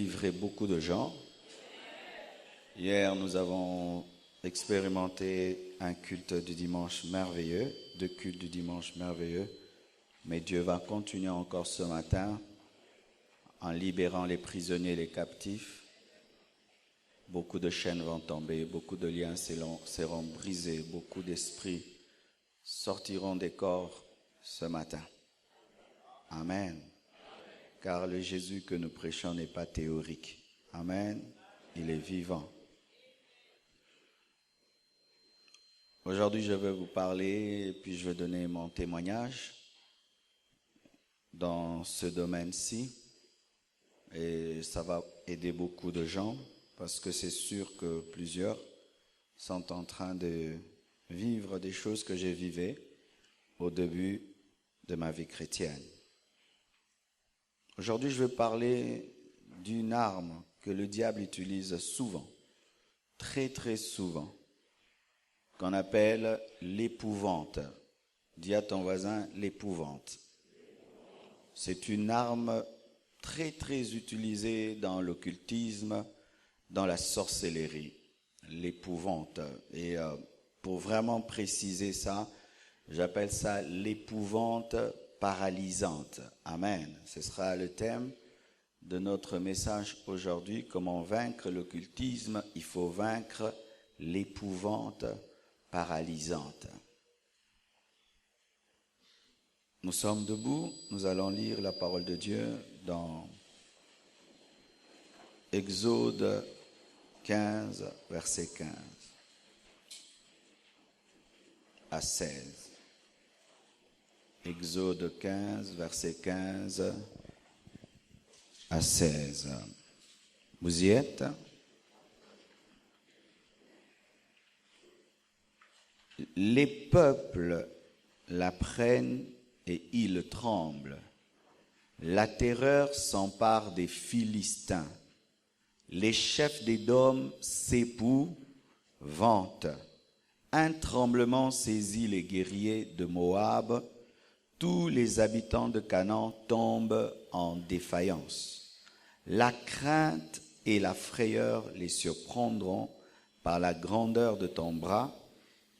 délivrer beaucoup de gens. Hier, nous avons expérimenté un culte du dimanche merveilleux, 2 cultes du dimanche merveilleux. Mais Dieu va continuer encore ce matin en libérant les prisonniers et les captifs. Beaucoup de chaînes vont tomber, beaucoup de liens seront brisés, beaucoup d'esprits sortiront des corps ce matin. Amen. Car le Jésus que nous prêchons n'est pas théorique. Amen. Il est vivant. Aujourd'hui, je vais vous parler et puis je vais donner mon témoignage dans ce domaine-ci. Et ça va aider beaucoup de gens parce que c'est sûr que plusieurs sont en train de vivre des choses que j'ai vécues au début de ma vie chrétienne. Aujourd'hui, je vais parler d'une arme que le diable utilise souvent, très très souvent, qu'on appelle l'épouvante. Dis à ton voisin, l'épouvante. C'est une arme très très utilisée dans l'occultisme, dans la sorcellerie, l'épouvante. Et pour vraiment préciser ça, j'appelle ça l'épouvante paralysante. Amen. Ce sera le thème de notre message aujourd'hui. Comment vaincre l'occultisme? Il faut vaincre l'épouvante paralysante. Nous sommes debout, nous allons lire la parole de Dieu dans Exode 15, verset 15 à 16. Exode 15, verset 15 à 16. Vous y êtes? Les peuples la prennent et ils tremblent. La terreur s'empare des Philistins. Les chefs d'Édom s'épouvantent. Un tremblement saisit les guerriers de Moab. Tous les habitants de Canaan tombent en défaillance. La crainte et la frayeur les surprendront par la grandeur de ton bras.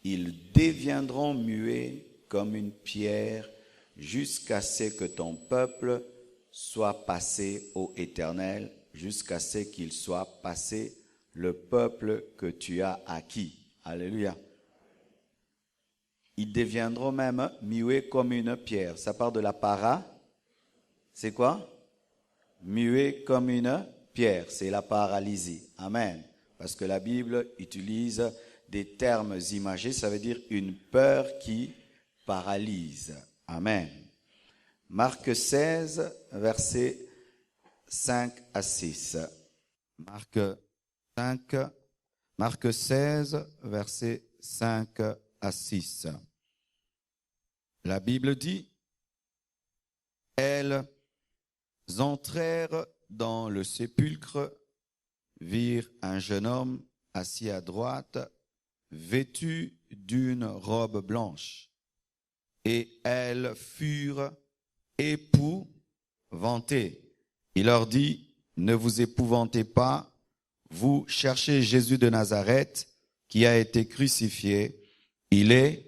Ils deviendront muets comme une pierre jusqu'à ce que ton peuple soit passé ô Éternel, jusqu'à ce qu'il soit passé le peuple que tu as acquis. Alléluia. Ils deviendront même muets comme une pierre. Ça part de la para. C'est quoi? Muets comme une pierre. C'est la paralysie. Amen. Parce que la Bible utilise des termes imagés. Ça veut dire une peur qui paralyse. Amen. Marc 16, versets 5 à 6. Marc 16, versets 5 à 6. La Bible dit, elles entrèrent dans le sépulcre, virent un jeune homme assis à droite, vêtu d'une robe blanche, et elles furent épouvantées. Il leur dit, ne vous épouvantez pas, vous cherchez Jésus de Nazareth, qui a été crucifié. Il est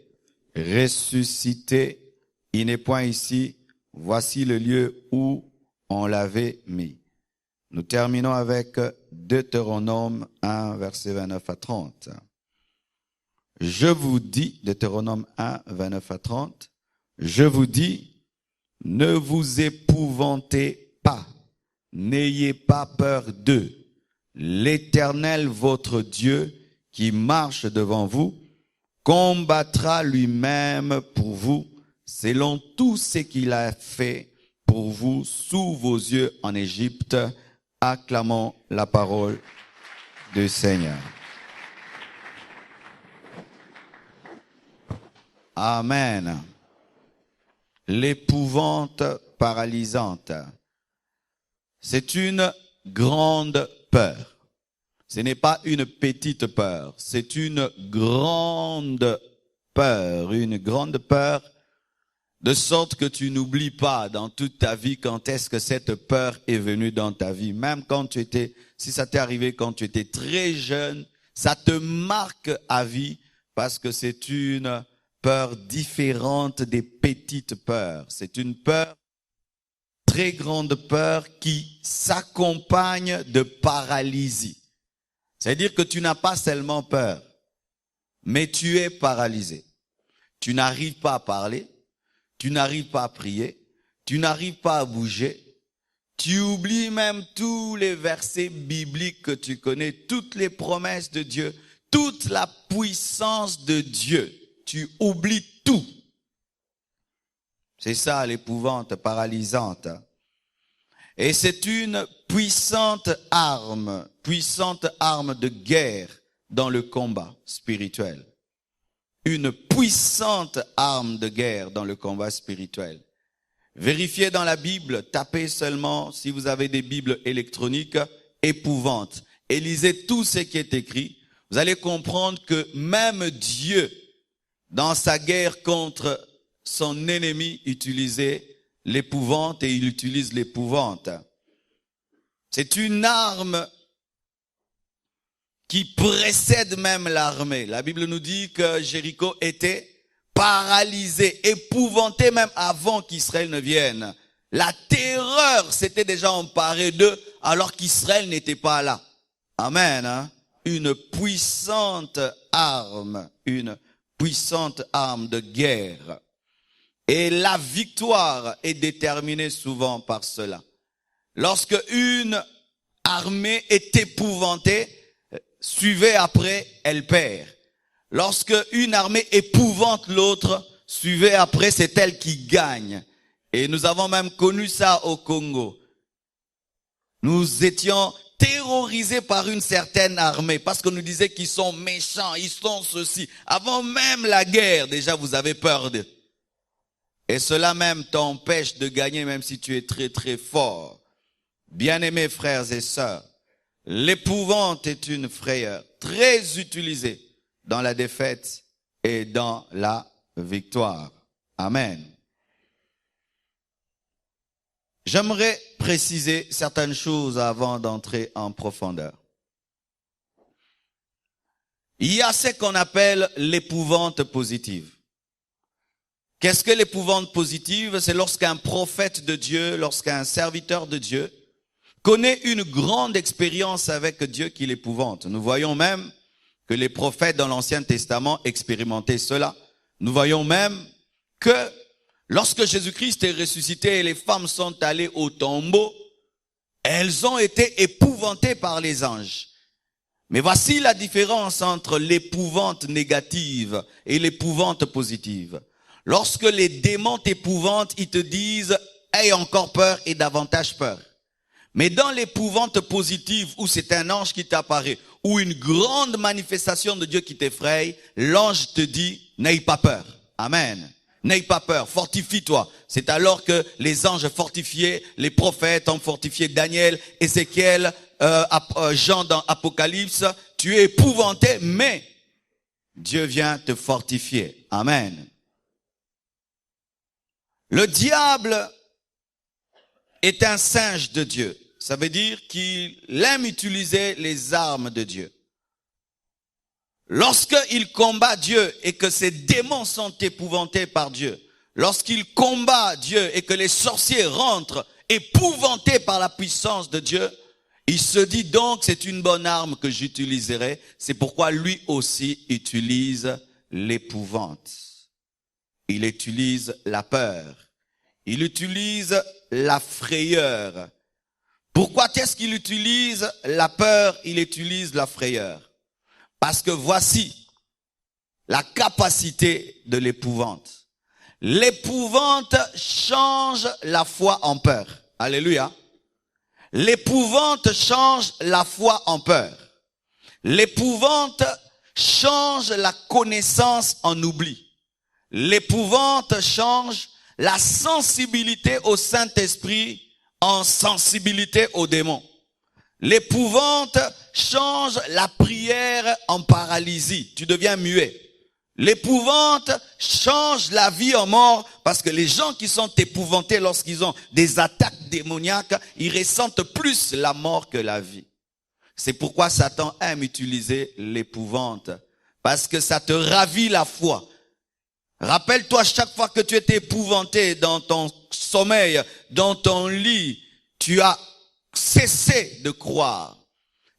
ressuscité. Il n'est point ici. Voici le lieu où on l'avait mis. Nous terminons avec Deutéronome 1, verset 29 à 30. Je vous dis, Deutéronome 1, 29 à 30, je vous dis, ne vous épouvantez pas, n'ayez pas peur d'eux. L'Éternel, votre Dieu, qui marche devant vous, combattra lui-même pour vous, selon tout ce qu'il a fait pour vous sous vos yeux en Égypte. Acclamons la parole du Seigneur. Amen. L'épouvante paralysante. C'est une grande peur. Ce n'est pas une petite peur, c'est une grande peur De sorte que tu n'oublies pas dans toute ta vie quand est-ce que cette peur est venue dans ta vie. Même quand si ça t'est arrivé quand tu étais très jeune, ça te marque à vie parce que c'est une peur différente des petites peurs. C'est une peur, très grande peur qui s'accompagne de paralysie. C'est-à-dire que tu n'as pas seulement peur, mais tu es paralysé. Tu n'arrives pas à parler. Tu n'arrives pas à prier, tu n'arrives pas à bouger, tu oublies même tous les versets bibliques que tu connais, toutes les promesses de Dieu, toute la puissance de Dieu. Tu oublies tout. C'est ça l'épouvante paralysante. Et c'est une puissante arme de guerre dans le combat spirituel. Une puissante arme de guerre dans le combat spirituel. Vérifiez dans la Bible, tapez seulement, si vous avez des Bibles électroniques, épouvante. Et lisez tout ce qui est écrit. Vous allez comprendre que même Dieu, dans sa guerre contre son ennemi, utilisait l'épouvante et il utilise l'épouvante. C'est une arme qui précède même l'armée. La Bible nous dit que Jéricho était paralysé, épouvanté même avant qu'Israël ne vienne. La terreur s'était déjà emparée d'eux alors qu'Israël n'était pas là. Amen. Hein? Une puissante arme de guerre. Et la victoire est déterminée souvent par cela. Lorsque une armée est épouvantée, suivez après, elle perd. Lorsque une armée épouvante l'autre, suivez après, c'est elle qui gagne. Et nous avons même connu ça au Congo. Nous étions terrorisés par une certaine armée parce qu'on nous disait qu'ils sont méchants, ils sont ceci. Avant même la guerre, déjà vous avez peur d'eux. Et cela même t'empêche de gagner même si tu es très très fort. Bien-aimés frères et sœurs, l'épouvante est une frayeur très utilisée dans la défaite et dans la victoire. Amen. J'aimerais préciser certaines choses avant d'entrer en profondeur. Il y a ce qu'on appelle l'épouvante positive. Qu'est-ce que l'épouvante positive? C'est lorsqu'un prophète de Dieu, lorsqu'un serviteur de Dieu connaît une grande expérience avec Dieu qui l'épouvante. Nous voyons même que les prophètes dans l'Ancien Testament expérimentaient cela. Nous voyons même que lorsque Jésus-Christ est ressuscité et les femmes sont allées au tombeau, elles ont été épouvantées par les anges. Mais voici la différence entre l'épouvante négative et l'épouvante positive. Lorsque les démons t'épouvantent, ils te disent « Aie encore peur et davantage peur ». Mais dans l'épouvante positive, où c'est un ange qui t'apparaît, ou une grande manifestation de Dieu qui t'effraie, l'ange te dit « N'aie pas peur ». Amen. N'aie pas peur, fortifie-toi. C'est alors que les anges fortifiés, les prophètes ont fortifié Daniel, Ézéchiel, Jean dans Apocalypse. Tu es épouvanté, mais Dieu vient te fortifier. Amen. Le diable est un singe de Dieu. Ça veut dire qu'il aime utiliser les armes de Dieu. Lorsqu'il combat Dieu et que ses démons sont épouvantés par Dieu, lorsqu'il combat Dieu et que les sorciers rentrent épouvantés par la puissance de Dieu, il se dit donc c'est une bonne arme que j'utiliserai. C'est pourquoi lui aussi utilise l'épouvante. Il utilise la peur. Il utilise la frayeur. Pourquoi est-ce qu'il utilise la peur? Il utilise la frayeur. Parce que voici la capacité de l'épouvante. L'épouvante change la foi en peur. Alléluia. L'épouvante change la foi en peur. L'épouvante change la connaissance en oubli. L'épouvante change la sensibilité au Saint-Esprit en sensibilité aux démons. L'épouvante change la prière en paralysie. Tu deviens muet. L'épouvante change la vie en mort parce que les gens qui sont épouvantés lorsqu'ils ont des attaques démoniaques, ils ressentent plus la mort que la vie. C'est pourquoi Satan aime utiliser l'épouvante, parce que ça te ravit la foi. Rappelle-toi, chaque fois que tu étais épouvanté dans ton sommeil, dans ton lit, tu as cessé de croire.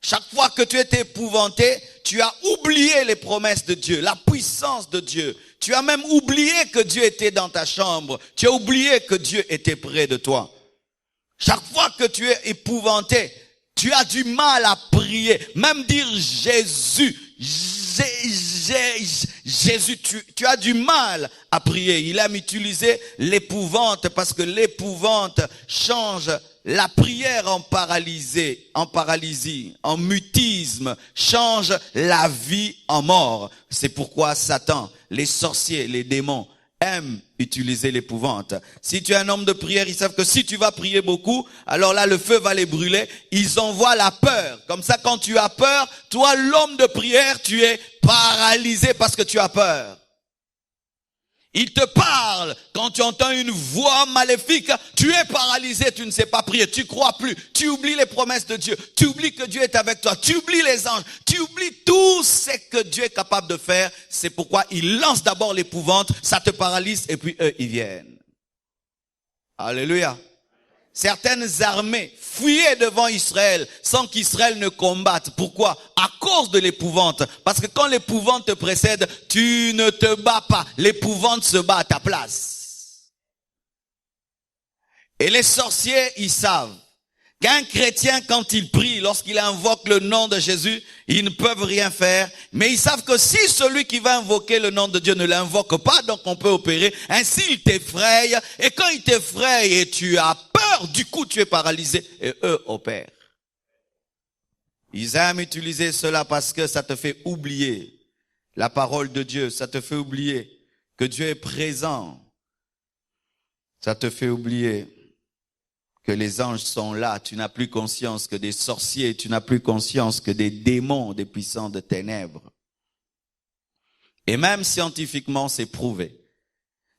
Chaque fois que tu étais épouvanté, tu as oublié les promesses de Dieu, la puissance de Dieu. Tu as même oublié que Dieu était dans ta chambre. Tu as oublié que Dieu était près de toi. Chaque fois que tu es épouvanté, tu as du mal à prier. Même dire Jésus, Jésus, tu as du mal à prier. Il aime utiliser l'épouvante parce que l'épouvante change la prière en paralysie, en mutisme, change la vie en mort. C'est pourquoi Satan, les sorciers, les démons aiment utiliser l'épouvante. Si tu es un homme de prière, ils savent que si tu vas prier beaucoup, alors là, le feu va les brûler. Ils envoient la peur. Comme ça, quand tu as peur, toi, l'homme de prière, tu es paralysé parce que tu as peur. Il te parle. Quand tu entends une voix maléfique, tu es paralysé, tu ne sais pas prier, tu crois plus, tu oublies les promesses de Dieu, tu oublies que Dieu est avec toi, tu oublies les anges, tu oublies tout ce que Dieu est capable de faire. C'est pourquoi il lance d'abord l'épouvante, ça te paralyse et puis eux, ils viennent. Alléluia. Certaines armées fuyaient devant Israël sans qu'Israël ne combatte. Pourquoi? À cause de l'épouvante. Parce que quand l'épouvante te précède, tu ne te bats pas. L'épouvante se bat à ta place. Et les sorciers, ils savent qu'un chrétien, quand il prie, lorsqu'il invoque le nom de Jésus, ils ne peuvent rien faire. Mais ils savent que si celui qui va invoquer le nom de Dieu ne l'invoque pas, donc on peut opérer. Ainsi, il t'effraie. Et quand il t'effraie et tu as peur, du coup, tu es paralysé. Et eux opèrent. Ils aiment utiliser cela parce que ça te fait oublier la parole de Dieu. Ça te fait oublier que Dieu est présent. Ça te fait oublier que les anges sont là, tu n'as plus conscience que des sorciers, tu n'as plus conscience que des démons, des puissants de ténèbres. Et même scientifiquement, c'est prouvé.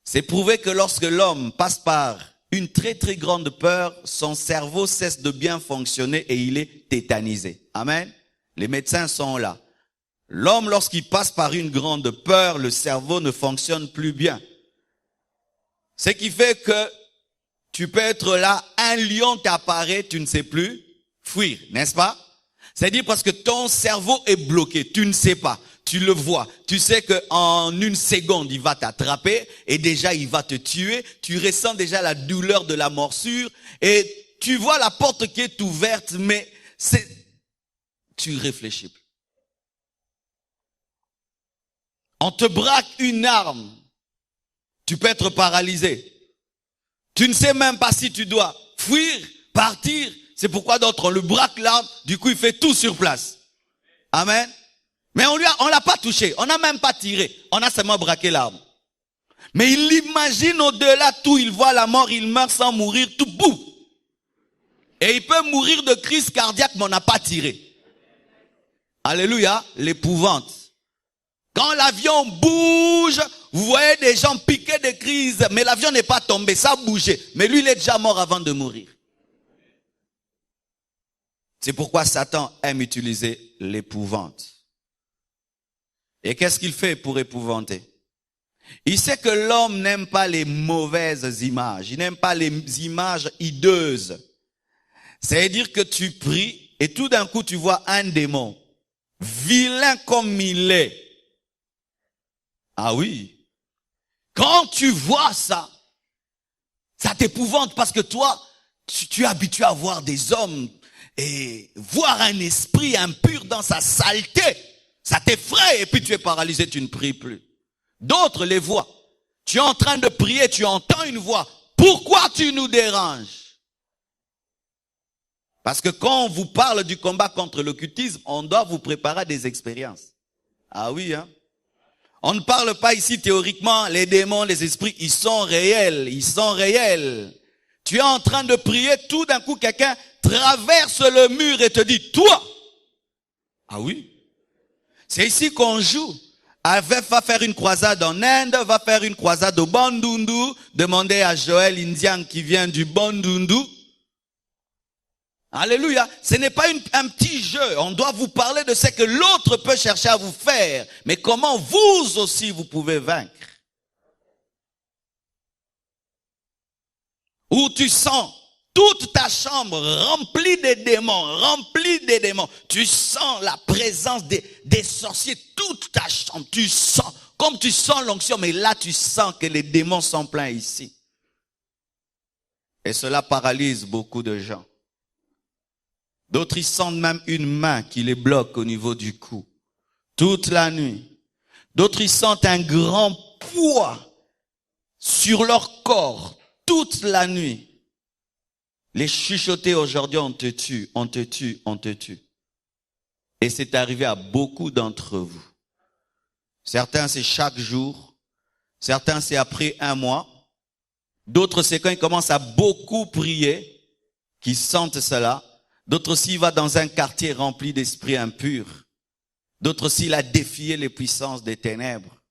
C'est prouvé que lorsque l'homme passe par une très très grande peur, son cerveau cesse de bien fonctionner et il est tétanisé. Amen. Les médecins sont là. L'homme, lorsqu'il passe par une grande peur, le cerveau ne fonctionne plus bien. Ce qui fait que tu peux être là, un lion t'apparaît, tu ne sais plus fuir, n'est-ce pas? C'est-à-dire parce que ton cerveau est bloqué, tu ne sais pas, tu le vois. Tu sais qu'en une seconde, il va t'attraper et déjà il va te tuer. Tu ressens déjà la douleur de la morsure et tu vois la porte qui est ouverte, mais tu réfléchis plus. On te braque une arme, tu peux être paralysé. Tu ne sais même pas si tu dois fuir, partir. C'est pourquoi d'autres, on le braque l'arme, du coup il fait tout sur place. Amen. Mais on l'a pas touché, on n'a même pas tiré, on a seulement braqué l'arme. Mais il imagine au-delà tout, il voit la mort, il meurt sans mourir, tout boum. Et il peut mourir de crise cardiaque, mais on n'a pas tiré. Alléluia, l'épouvante. Quand l'avion bouge, vous voyez des gens piquer des crises, mais l'avion n'est pas tombé, ça a bougé. Mais lui, il est déjà mort avant de mourir. C'est pourquoi Satan aime utiliser l'épouvante. Et qu'est-ce qu'il fait pour épouvanter? Il sait que l'homme n'aime pas les mauvaises images, il n'aime pas les images hideuses. C'est-à-dire que tu pries et tout d'un coup tu vois un démon, vilain comme il est. Ah oui. Quand tu vois ça, ça t'épouvante parce que toi, tu es habitué à voir des hommes et voir un esprit impur dans sa saleté. Ça t'effraie et puis tu es paralysé, tu ne pries plus. D'autres les voient. Tu es en train de prier, tu entends une voix. Pourquoi tu nous déranges? Parce que quand on vous parle du combat contre l'occultisme, on doit vous préparer à des expériences. Ah oui, hein? On ne parle pas ici théoriquement, les démons, les esprits, ils sont réels, ils sont réels. Tu es en train de prier, tout d'un coup quelqu'un traverse le mur et te dit, toi! Ah oui? C'est ici qu'on joue. va faire une croisade en Inde, va faire une croisade au Bandundu. Demandez à Joël Indian qui vient du Bandundu. Alléluia. Ce n'est pas un petit jeu. On doit vous parler de ce que l'autre peut chercher à vous faire. Mais comment vous aussi vous pouvez vaincre. Où tu sens toute ta chambre remplie de démons, Tu sens la présence des sorciers, toute ta chambre, tu sens, comme tu sens l'onction, mais là tu sens que les démons sont pleins ici. Et cela paralyse beaucoup de gens. D'autres, ils sentent même une main qui les bloque au niveau du cou, toute la nuit. D'autres, ils sentent un grand poids sur leur corps, toute la nuit. Les chuchoter aujourd'hui, on te tue, on te tue, on te tue. Et c'est arrivé à beaucoup d'entre vous. Certains, c'est chaque jour. Certains, c'est après un mois. D'autres, c'est quand ils commencent à beaucoup prier, qu'ils sentent cela. D'autres, s'il va dans un quartier rempli d'esprits impurs. D'autres, s'il a défié les puissances des ténèbres.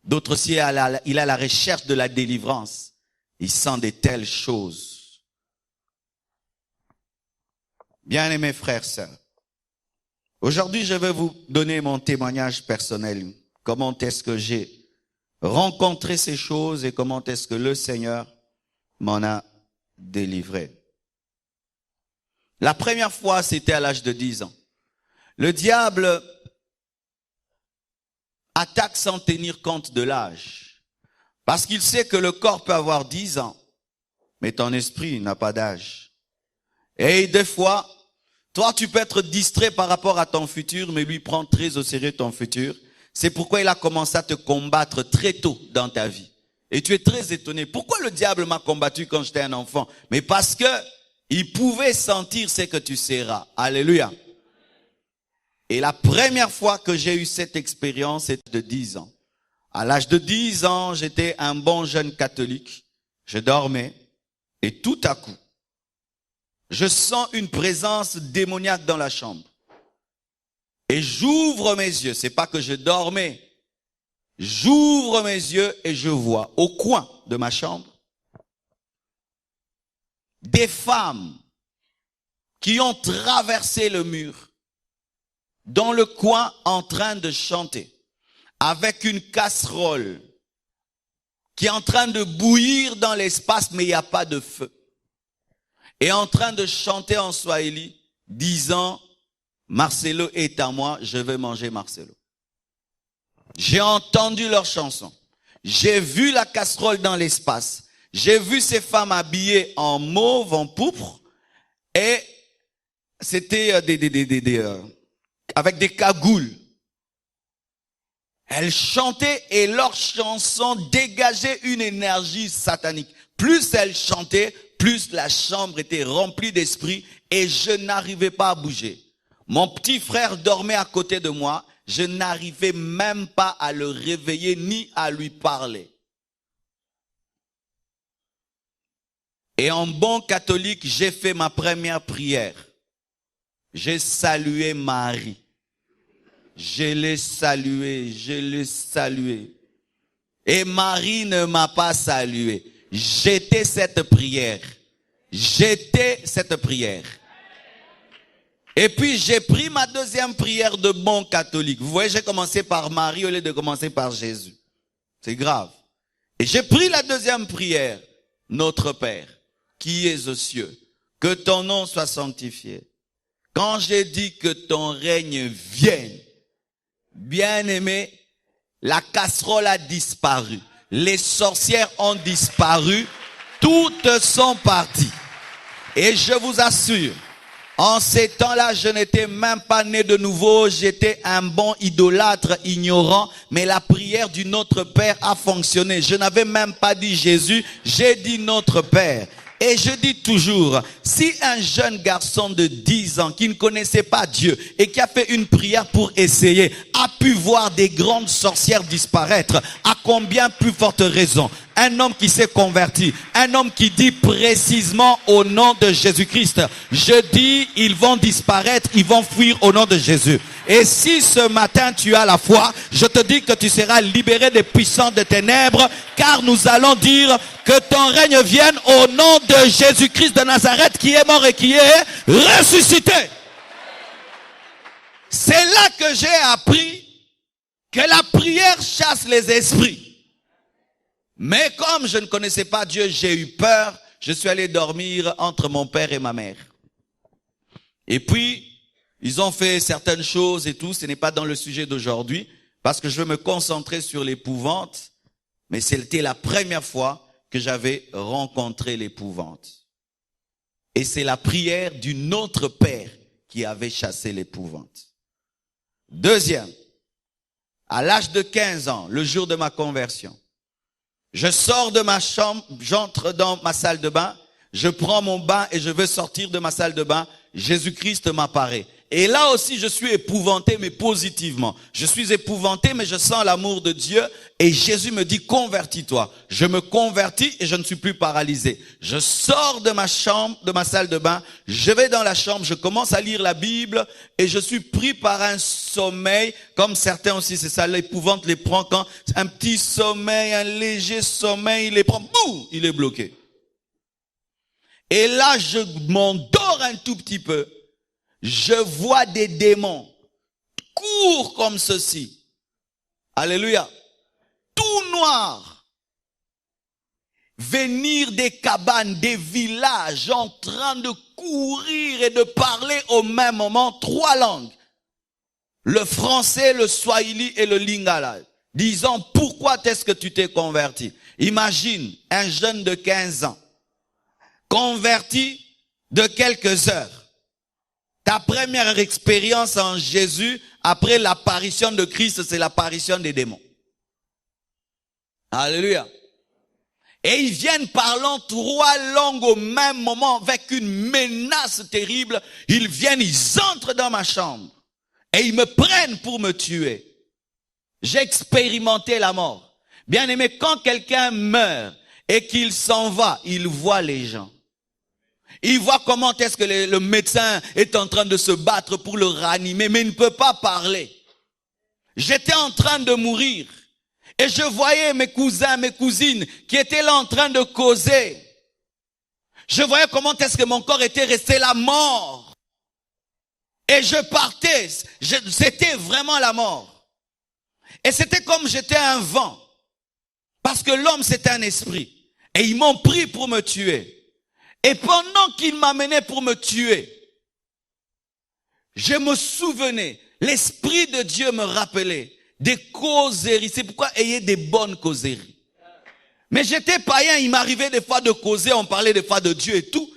D'autres, s'il a la recherche de la délivrance. Il sent de telles choses. Bien-aimés frères, sœurs, aujourd'hui je vais vous donner mon témoignage personnel. Comment est-ce que j'ai rencontré ces choses et comment est-ce que le Seigneur m'en a délivré. La première fois, c'était à l'âge de 10 ans. Le diable attaque sans tenir compte de l'âge. Parce qu'il sait que le corps peut avoir 10 ans, mais ton esprit n'a pas d'âge. Et des fois, toi, tu peux être distrait par rapport à ton futur, mais lui prend très au sérieux ton futur. C'est pourquoi il a commencé à te combattre très tôt dans ta vie. Et tu es très étonné. Pourquoi le diable m'a combattu quand j'étais un enfant? Mais parce que il pouvait sentir ce que tu seras. Alléluia. Et la première fois que j'ai eu cette expérience, c'était de 10 ans. À l'âge de 10 ans, j'étais un bon jeune catholique. Je dormais et tout à coup, je sens une présence démoniaque dans la chambre. Et j'ouvre mes yeux. C'est pas que je dormais. J'ouvre mes yeux et je vois au coin de ma chambre des femmes qui ont traversé le mur dans le coin en train de chanter avec une casserole qui est en train de bouillir dans l'espace mais il n'y a pas de feu. Et en train de chanter en swahili, disant, Marcelo est à moi, je vais manger Marcelo. J'ai entendu leur chanson. J'ai vu la casserole dans l'espace. J'ai vu ces femmes habillées en mauve, en pourpre. Et c'était avec des cagoules. Elles chantaient et leur chanson dégageait une énergie satanique. Plus elles chantaient, plus la chambre était remplie d'esprit et je n'arrivais pas à bouger. Mon petit frère dormait à côté de moi. Je n'arrivais même pas à le réveiller ni à lui parler. Et en bon catholique, j'ai fait ma première prière. J'ai salué Marie. Je l'ai salué, je l'ai salué. Et Marie ne m'a pas salué. J'étais cette prière. J'étais cette prière. Et puis j'ai pris ma deuxième prière de bon catholique. Vous voyez, j'ai commencé par Marie au lieu de commencer par Jésus. C'est grave. Et j'ai pris la deuxième prière. Notre Père, qui es aux cieux, que ton nom soit sanctifié. Quand j'ai dit que ton règne vienne, bien-aimé, la casserole a disparu. Les sorcières ont disparu. Toutes sont parties. Et je vous assure, en ces temps-là, je n'étais même pas né de nouveau. J'étais un bon idolâtre ignorant. Mais la prière du Notre Père a fonctionné. Je n'avais même pas dit Jésus. J'ai dit Notre Père. Et je dis toujours, si un jeune garçon de 10 ans qui ne connaissait pas Dieu et qui a fait une prière pour essayer, a pu voir des grandes sorcières disparaître, à combien plus forte raison un homme qui s'est converti, un homme qui dit précisément au nom de Jésus-Christ, je dis, ils vont disparaître, ils vont fuir au nom de Jésus. Et si ce matin tu as la foi, je te dis que tu seras libéré des puissances de ténèbres, car nous allons dire que ton règne vienne au nom de Jésus-Christ de Nazareth qui est mort et qui est ressuscité. C'est là que j'ai appris que la prière chasse les esprits. Mais comme je ne connaissais pas Dieu, j'ai eu peur. Je suis allé dormir entre mon père et ma mère. Et puis, ils ont fait certaines choses et tout. Ce n'est pas dans le sujet d'aujourd'hui, parce que je veux me concentrer sur l'épouvante. Mais c'était la première fois que j'avais rencontré l'épouvante. Et c'est la prière d'une autre père qui avait chassé l'épouvante. Deuxième, à l'âge de 15 ans, le jour de ma conversion, je sors de ma chambre, j'entre dans ma salle de bain, je prends mon bain et je veux sortir de ma salle de bain. Jésus-Christ m'apparaît. Et là aussi, je suis épouvanté, mais positivement. Je suis épouvanté, mais je sens l'amour de Dieu. Et Jésus me dit, convertis-toi. Je me convertis et je ne suis plus paralysé. Je sors de ma chambre, de ma salle de bain. Je vais dans la chambre, je commence à lire la Bible et je suis pris par un sommeil. Comme certains aussi, c'est ça, l'épouvante les prend quand un petit sommeil, un léger sommeil, il les prend, boum, il est bloqué. Et là, je m'endors un tout petit peu. Je vois des démons courent comme ceci. Alléluia. Tout noir. Venir des cabanes, des villages, en train de courir et de parler au même moment 3 langues. Le français, le swahili et le lingala. Disant, pourquoi est-ce que tu t'es converti? Imagine un jeune de 15 ans, converti de quelques heures. Ta première expérience en Jésus, après l'apparition de Christ, c'est l'apparition des démons. Alléluia. Et ils viennent parlant 3 langues au même moment avec une menace terrible. Ils viennent, ils entrent dans ma chambre et ils me prennent pour me tuer. J'ai expérimenté la mort. Bien aimé, quand quelqu'un meurt et qu'il s'en va, il voit les gens. Il voit comment est-ce que le médecin est en train de se battre pour le ranimer, mais il ne peut pas parler. J'étais en train de mourir. Et je voyais mes cousins, mes cousines qui étaient là en train de causer. Je voyais comment est-ce que mon corps était resté la mort. Et je partais. C'était vraiment la mort. Et c'était comme j'étais un vent. Parce que l'homme, c'est un esprit. Et ils m'ont pris pour me tuer. Et pendant qu'il m'amenait pour me tuer, je me souvenais, l'Esprit de Dieu me rappelait des causeries. C'est pourquoi ayez des bonnes causeries. Mais j'étais païen, il m'arrivait des fois de causer, on parlait des fois de Dieu et tout.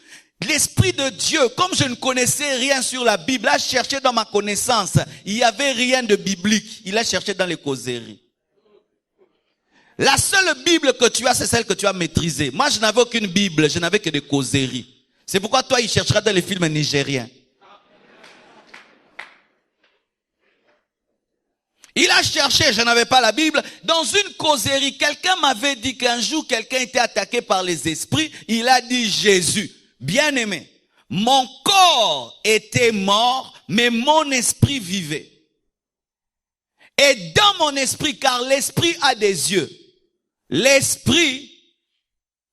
L'Esprit de Dieu, comme je ne connaissais rien sur la Bible, a cherché dans ma connaissance. Il n'y avait rien de biblique. Il a cherché dans les causeries. La seule Bible que tu as, c'est celle que tu as maîtrisée. Moi, je n'avais aucune Bible, je n'avais que des causeries. C'est pourquoi toi, il cherchera dans les films nigériens. Il a cherché, je n'avais pas la Bible. Dans une causerie, quelqu'un m'avait dit qu'un jour, quelqu'un était attaqué par les esprits. Il a dit, Jésus, bien-aimé, mon corps était mort, mais mon esprit vivait. Et dans mon esprit, car l'esprit a des yeux, l'esprit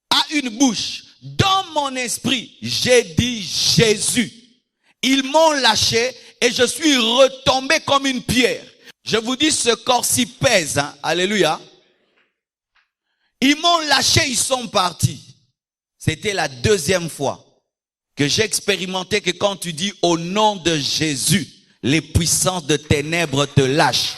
a une bouche. Dans mon esprit, j'ai dit Jésus. Ils m'ont lâché et je suis retombé comme une pierre. Je vous dis, ce corps-ci pèse. Hein? Alléluia. Ils m'ont lâché, ils sont partis. C'était la 2e fois que j'ai expérimenté que quand tu dis au nom de Jésus, les puissances de ténèbres te lâchent.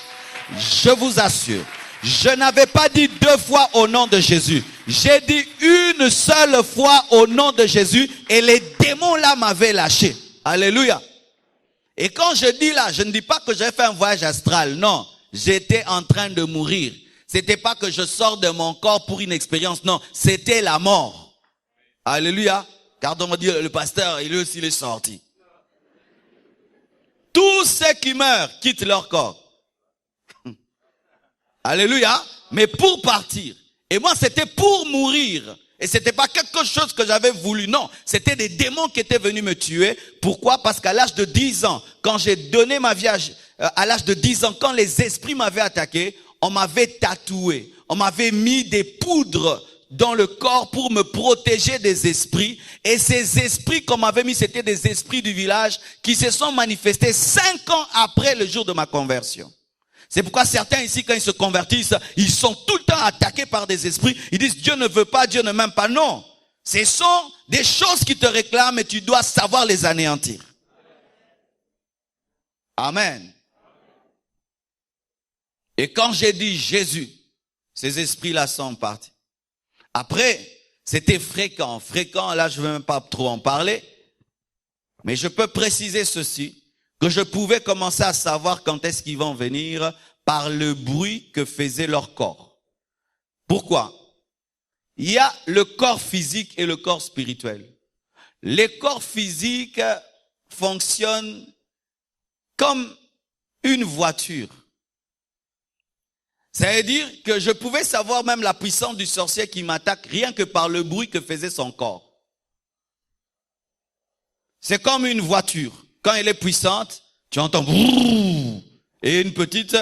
Je vous assure, je n'avais pas dit 2 fois au nom de Jésus. J'ai dit une seule fois au nom de Jésus et les démons là m'avaient lâché. Alléluia. Et quand je dis là, je ne dis pas que j'ai fait un voyage astral. Non, j'étais en train de mourir. C'était pas que je sors de mon corps pour une expérience. Non, c'était la mort. Alléluia. Car on m'a dit, le pasteur, il aussi il est sorti. Tous ceux qui meurent quittent leur corps. Alléluia. Mais pour partir. Et moi, c'était pour mourir. Et c'était pas quelque chose que j'avais voulu. Non, c'était des démons qui étaient venus me tuer. Pourquoi? Parce qu'à l'âge de 10 ans, quand j'ai donné ma vie à l'âge de 10 ans, quand les esprits m'avaient attaqué, on m'avait tatoué. On m'avait mis des poudres dans le corps pour me protéger des esprits. Et ces esprits qu'on m'avait mis, c'était des esprits du village qui se sont manifestés 5 ans après le jour de ma conversion. C'est pourquoi certains ici, quand ils se convertissent, ils sont tout le temps attaqués par des esprits. Ils disent, Dieu ne veut pas, Dieu ne m'aime pas. Non. Ce sont des choses qui te réclament et tu dois savoir les anéantir. Amen. Et quand j'ai dit Jésus, ces esprits-là sont partis. Après, c'était fréquent. Fréquent, là, je ne veux même pas trop en parler. Mais je peux préciser ceci, que je pouvais commencer à savoir quand est-ce qu'ils vont venir par le bruit que faisait leur corps. Pourquoi? Il y a le corps physique et le corps spirituel. Les corps physiques fonctionnent comme une voiture. Ça veut dire que je pouvais savoir même la puissance du sorcier qui m'attaque rien que par le bruit que faisait son corps. C'est comme une voiture. Quand elle est puissante, tu entends et une petite.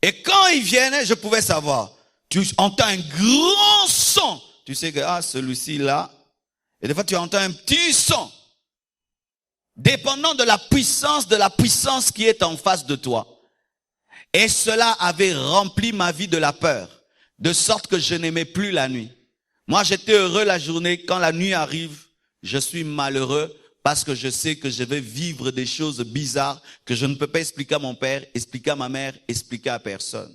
Et quand ils viennent, je pouvais savoir. Tu entends un grand son. Tu sais que celui-ci là. Et des fois tu entends un petit son. Dépendant de la puissance qui est en face de toi. Et cela avait rempli ma vie de la peur, de sorte que je n'aimais plus la nuit. Moi, j'étais heureux la journée. Quand la nuit arrive, je suis malheureux parce que je sais que je vais vivre des choses bizarres que je ne peux pas expliquer à mon père, expliquer à ma mère, expliquer à personne.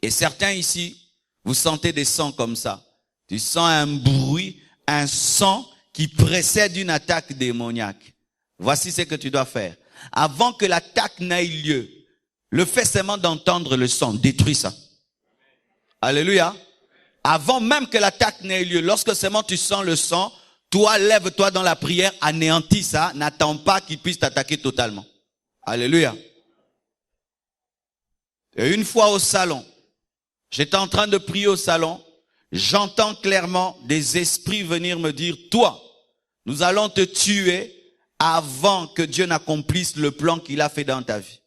Et certains ici, vous sentez des sons comme ça. Tu sens un bruit, un son qui précède une attaque démoniaque. Voici ce que tu dois faire. Avant que l'attaque n'ait lieu, le fait seulement d'entendre le son détruit ça. Alléluia. Avant même que l'attaque n'ait lieu, lorsque seulement tu sens le son, toi, lève-toi dans la prière, anéantis ça, n'attends pas qu'il puisse t'attaquer totalement. Alléluia. Et une fois au salon, j'étais en train de prier au salon, j'entends clairement des esprits venir me dire, toi, nous allons te tuer avant que Dieu n'accomplisse le plan qu'il a fait dans ta vie.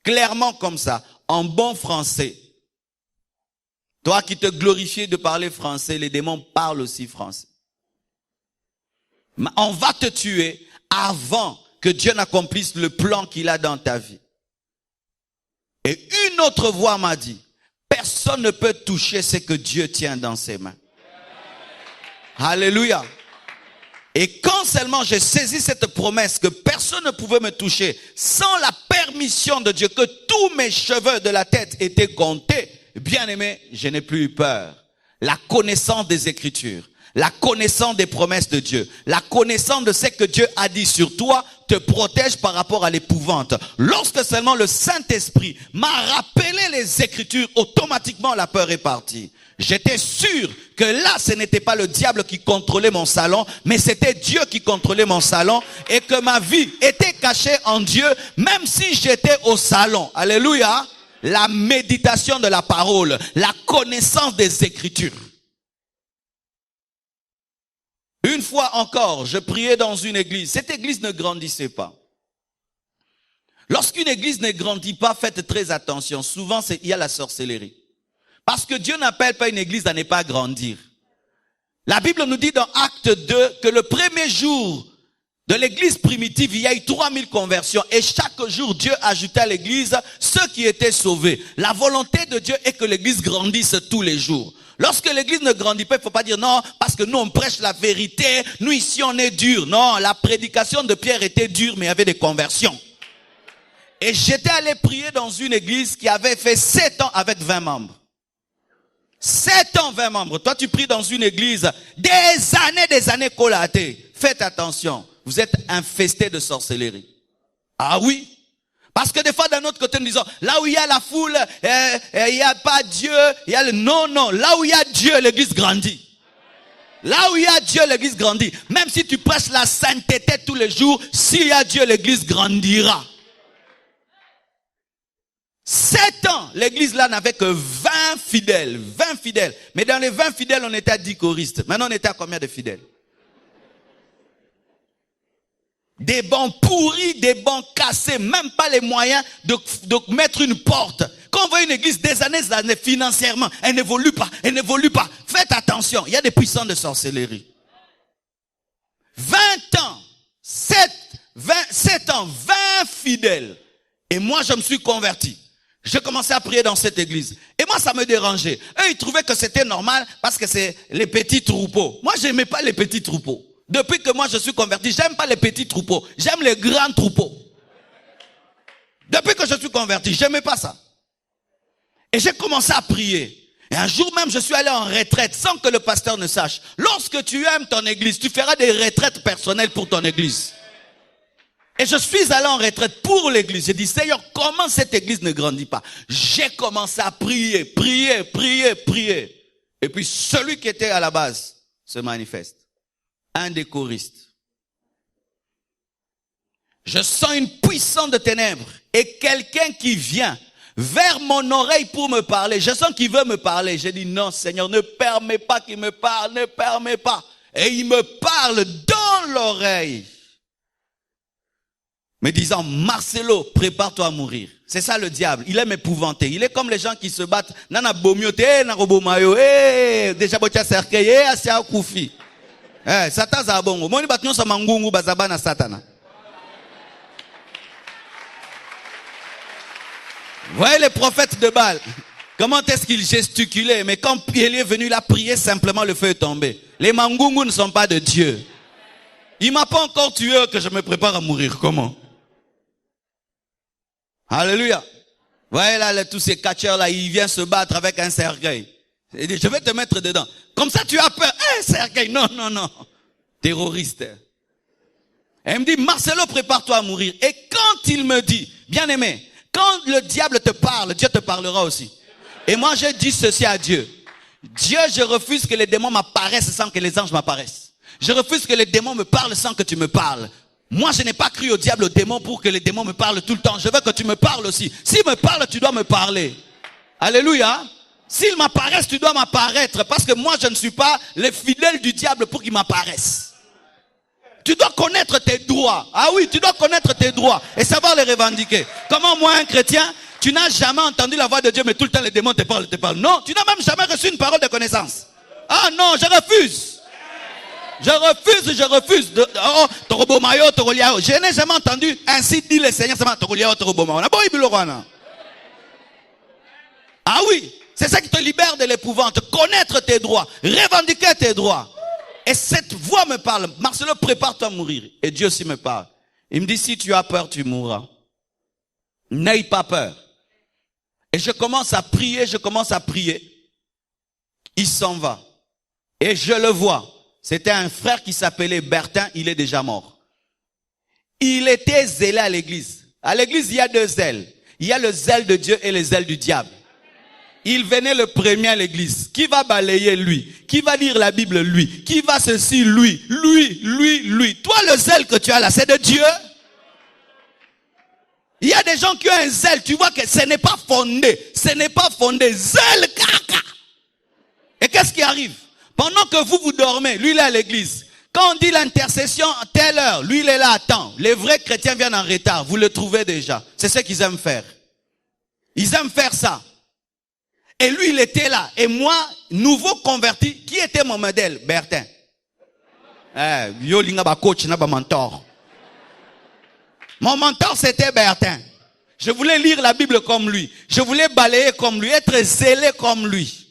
Clairement comme ça, en bon français. Toi qui te glorifies de parler français, les démons parlent aussi français. Mais on va te tuer avant que Dieu n'accomplisse le plan qu'il a dans ta vie. Et une autre voix m'a dit, personne ne peut toucher ce que Dieu tient dans ses mains. Alléluia. Et quand seulement j'ai saisi cette promesse que personne ne pouvait me toucher sans la permission de Dieu, que tous mes cheveux de la tête étaient comptés, bien aimé, je n'ai plus eu peur. La connaissance des Écritures, la connaissance des promesses de Dieu, la connaissance de ce que Dieu a dit sur toi te protège par rapport à l'épouvante. Lorsque seulement le Saint-Esprit m'a rappelé les Écritures, automatiquement la peur est partie. J'étais sûr que là, ce n'était pas le diable qui contrôlait mon salon, mais c'était Dieu qui contrôlait mon salon et que ma vie était cachée en Dieu, même si j'étais au salon. Alléluia. La méditation de la parole, la connaissance des Écritures. Une fois encore, je priais dans une église. Cette église ne grandissait pas. Lorsqu'une église ne grandit pas, faites très attention. Souvent, il y a la sorcellerie. Parce que Dieu n'appelle pas une église à ne pas grandir. La Bible nous dit dans Acte 2 que le premier jour de l'église primitive, il y a eu 3000 conversions. Et chaque jour, Dieu ajoutait à l'église ceux qui étaient sauvés. La volonté de Dieu est que l'église grandisse tous les jours. Lorsque l'église ne grandit pas, il ne faut pas dire non, parce que nous on prêche la vérité, nous ici on est dur. Non, la prédication de Pierre était dure, mais il y avait des conversions. Et j'étais allé prier dans une église qui avait fait 7 ans avec 20 membres. 7 ans, 20 membres. Toi, tu pries dans une église des années collatées. Faites attention. Vous êtes infesté de sorcellerie. Ah oui. Parce que des fois, d'un autre côté, nous disons, là où il y a la foule, il n'y a pas Dieu, il y a le... Non, non. Là où il y a Dieu, l'église grandit. Là où il y a Dieu, l'église grandit. Même si tu prêches la sainteté tous les jours, s'il y a Dieu, l'église grandira. 7 ans, l'église là n'avait que 20 fidèles. 20 fidèles. Mais dans les 20 fidèles, on était à 10 choristes. Maintenant, on était à combien de fidèles? Des bancs pourris, des bancs cassés, même pas les moyens de mettre une porte. Quand on voit une église des années financièrement, elle n'évolue pas, elle n'évolue pas. Faites attention, il y a des puissants de sorcellerie. 20 ans, 7 ans, 20 fidèles. Et moi, je me suis converti. J'ai commencé à prier dans cette église. Et moi, ça me dérangeait. Eux, ils trouvaient que c'était normal parce que c'est les petits troupeaux. Moi, j'aimais pas les petits troupeaux. Depuis que moi, je suis converti, j'aime pas les petits troupeaux. J'aime les grands troupeaux. Depuis que je suis converti, j'aimais pas ça. Et j'ai commencé à prier. Et un jour même, je suis allé en retraite sans que le pasteur ne sache. Lorsque tu aimes ton église, tu feras des retraites personnelles pour ton église. Et je suis allé en retraite pour l'église. J'ai dit, Seigneur, comment cette église ne grandit pas? J'ai commencé à prier, prier, prier, prier. Et puis celui qui était à la base se manifeste. Un des choristes. Je sens une puissance de ténèbres et quelqu'un qui vient vers mon oreille pour me parler. Je sens qu'il veut me parler. J'ai dit, non, Seigneur, ne permets pas qu'il me parle, ne permets pas. Et il me parle dans l'oreille, me disant, Marcelo, prépare-toi à mourir. C'est ça le diable. Il aime épouvanter. Il est comme les gens qui se battent. Nana bomiote, na robomayo, déjà botia cercueil, asia koufi. Satan za bongo. Moni batnyo sa mangungu bazabana satana. Voyez les prophètes de Baal. Comment est-ce qu'ils gesticulaient? Mais quand Pierre est venu, il a prié simplement, le feu est tombé. Les mangungus ne sont pas de Dieu. Il m'a pas encore tué que je me prépare à mourir. Comment? Alléluia. Voyez là, tous ces catcheurs là, ils viennent se battre avec un cercueil. Il dit, je vais te mettre dedans. Comme ça, tu as peur. Cercueil. Non, non, non. Terroriste. Et il me dit, Marcelo, prépare-toi à mourir. Et quand il me dit, bien aimé, quand le diable te parle, Dieu te parlera aussi. Et moi, je dis ceci à Dieu. Dieu, je refuse que les démons m'apparaissent sans que les anges m'apparaissent. Je refuse que les démons me parlent sans que tu me parles. Moi, je n'ai pas cru au diable, aux démons pour que les démons me parlent tout le temps. Je veux que tu me parles aussi. S'il me parle, tu dois me parler. Alléluia. S'ils m'apparaissent, tu dois m'apparaître. Parce que moi, je ne suis pas les fidèles du diable pour qu'ils m'apparaissent. Tu dois connaître tes droits. Ah oui, tu dois connaître tes droits et savoir les revendiquer. Comment moi, un chrétien, tu n'as jamais entendu la voix de Dieu, mais tout le temps les démons te parlent, te parlent. Non, tu n'as même jamais reçu une parole de connaissance. Ah non, je refuse. Je refuse. Je n'ai jamais entendu ainsi dit le Seigneur. Ah oui, c'est ça qui te libère de l'épouvante. Connaître tes droits, revendiquer tes droits. Et cette voix me parle. Marcelo, prépare-toi à mourir. Et Dieu aussi me parle. Il me dit, si tu as peur, tu mourras. N'aie pas peur. Et je commence à prier. Il s'en va. Et je le vois. C'était un frère qui s'appelait Bertin. Il est déjà mort. Il était zélé à l'église. À l'église, il y a deux zèles. Il y a le zèle de Dieu et le zèle du diable. Il venait le premier à l'église. Qui va balayer lui? Qui va lire la Bible lui? Qui va ceci lui? Lui. Toi, le zèle que tu as là, c'est de Dieu. Il y a des gens qui ont un zèle. Tu vois que ce n'est pas fondé. Zèle caca. Et qu'est-ce qui arrive? Pendant que vous dormez, lui il est à l'église. Quand on dit l'intercession à telle heure, lui il est là à temps. Les vrais chrétiens viennent en retard. Vous le trouvez déjà. C'est ce qu'ils aiment faire. Ils aiment faire ça. Et lui, il était là. Et moi, nouveau converti, qui était mon modèle? Bertin. Mon mentor, c'était Bertin. Je voulais lire la Bible comme lui. Je voulais balayer comme lui, être zélé comme lui.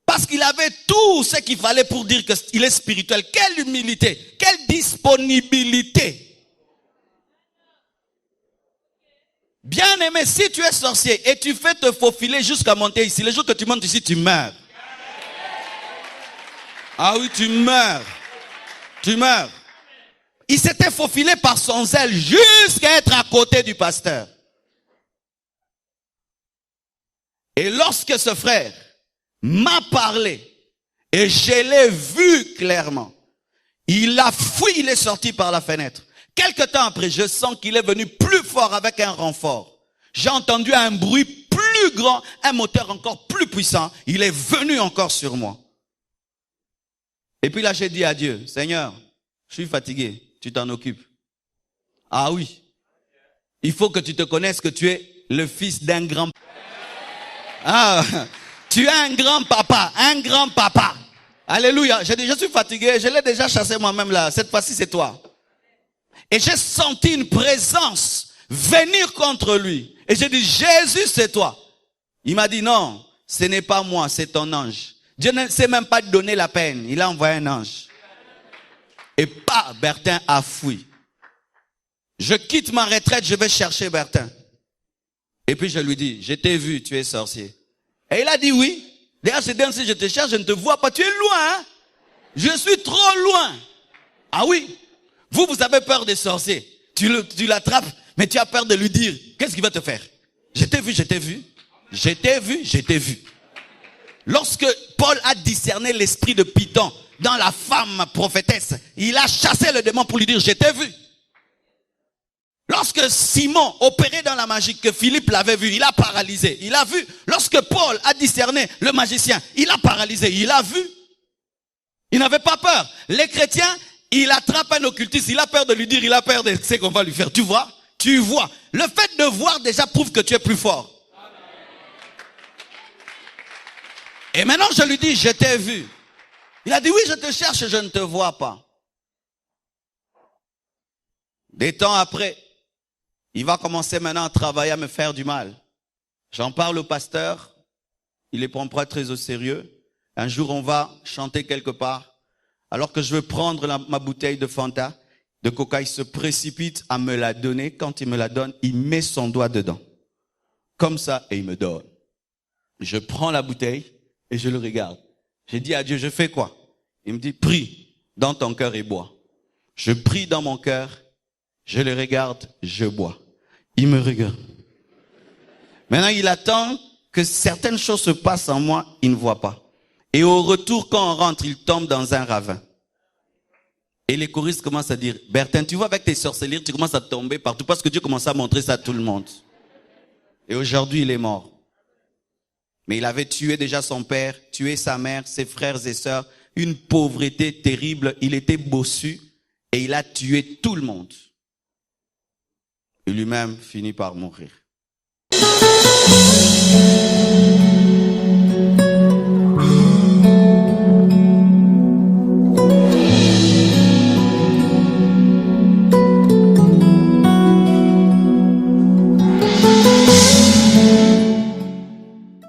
Parce qu'il avait tout ce qu'il fallait pour dire qu'il est spirituel. Quelle humilité, quelle disponibilité. Bien aimé, si tu es sorcier et tu fais te faufiler jusqu'à monter ici, le jour que tu montes ici, tu meurs. Ah oui, tu meurs. Il s'était faufilé par son zèle jusqu'à être à côté du pasteur. Et lorsque ce frère m'a parlé et je l'ai vu clairement, il a fui, il est sorti par la fenêtre. Quelque temps après, je sens qu'il est venu plus fort avec un renfort. J'ai entendu un bruit plus grand, un moteur encore plus puissant. Il est venu encore sur moi. Et puis là, j'ai dit à Dieu, Seigneur, je suis fatigué, tu t'en occupes. Ah oui. Il faut que tu te connaisses que tu es le fils d'un grand... Ah, tu es un grand papa, un grand papa. Alléluia. J'ai dit, je suis fatigué, je l'ai déjà chassé moi-même là. Cette fois-ci, c'est toi. Et j'ai senti une présence venir contre lui. Et j'ai dit, Jésus, c'est toi. Il m'a dit, non, ce n'est pas moi, c'est ton ange. Dieu ne sait même pas te donner la peine. Il a envoyé un ange. Et pas, Bertin a fui. Je quitte ma retraite, je vais chercher Bertin. Et puis je lui dis, je t'ai vu, tu es sorcier. Et il a dit oui. D'ailleurs, c'est bien si je te cherche, je ne te vois pas, tu es loin. Hein? Je suis trop loin. Ah oui. Vous avez peur des sorciers. Tu l'attrapes, mais tu as peur de lui dire, qu'est-ce qu'il va te faire? Je t'ai vu, je t'ai vu. Je t'ai vu, je t'ai vu. Lorsque Paul a discerné l'esprit de Python dans la femme prophétesse, il a chassé le démon pour lui dire, je t'ai vu. Lorsque Simon opérait dans la magie, que Philippe l'avait vu, il a paralysé. Il a vu. Lorsque Paul a discerné le magicien, il a paralysé. Il a vu. Il n'avait pas peur. Les chrétiens, il attrape un occultiste, il a peur de lui dire, il a peur de ce qu'on va lui faire. Tu vois? Tu vois. Le fait de voir déjà prouve que tu es plus fort. Et maintenant je lui dis, je t'ai vu. Il a dit, oui, je te cherche, je ne te vois pas. Des temps après, il va commencer maintenant à travailler, à me faire du mal. J'en parle au pasteur. Il les prend pas très au sérieux. Un jour, on va chanter quelque part. Alors que je veux prendre ma bouteille de Fanta, de Coca, il se précipite à me la donner. Quand il me la donne, il met son doigt dedans. Comme ça, et il me donne. Je prends la bouteille et je le regarde. J'ai dit à Dieu, je fais quoi? Il me dit, prie dans ton cœur et bois. Je prie dans mon cœur. Je le regarde, je bois. Il me regarde. Maintenant, il attend que certaines choses se passent en moi, il ne voit pas. Et au retour, quand on rentre, il tombe dans un ravin. Et les choristes commencent à dire, Bertin, tu vois, avec tes sorcelleries, tu commences à tomber partout parce que Dieu commence à montrer ça à tout le monde. Et aujourd'hui, il est mort. Mais il avait tué déjà son père, tué sa mère, ses frères et sœurs, une pauvreté terrible. Il était bossu et il a tué tout le monde. Et lui-même finit par mourir.